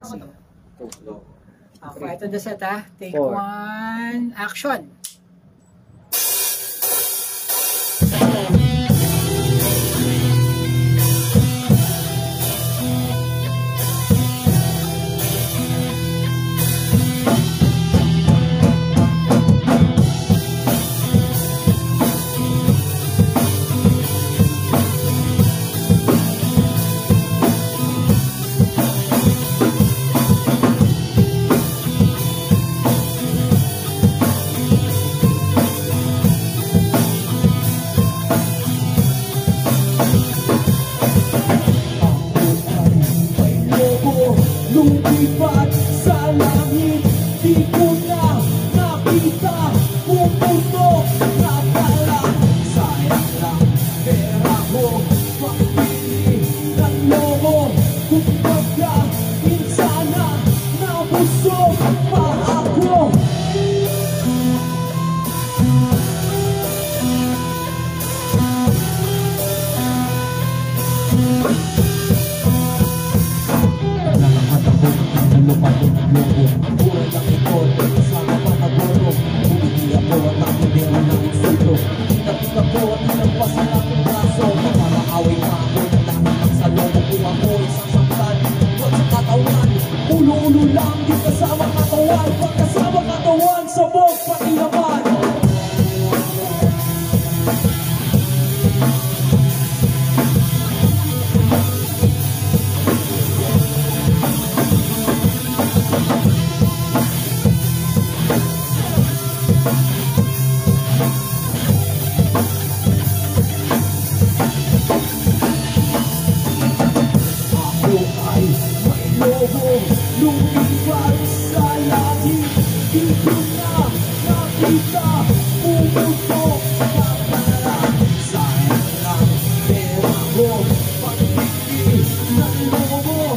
Okay, ito the set ha. Take 1, action! Lumipat sa langit, di ko na nakita kung puno na pala. Sayang lang pera ko, pagpili ng lomo. Kung pagka minsan na nabusog pa ako. Lumapot ang lobo, puro lang ito, kasama pa na goro. Bumili ako at nakibera ng insulto. Kita-kita ko at hinagpas ang aking braso. Nakakaaway pa ako ng lahat ng salobo. Kung ako isang saktan, huwag sa katawan. Ulo-ulo lang, di kasama katawan. Pagkasama katawan, sabog pati naman. Lumipat sa langit, di ko na nakita pumutok na pala. Sayang lang pera ko, pagpili ng lobo.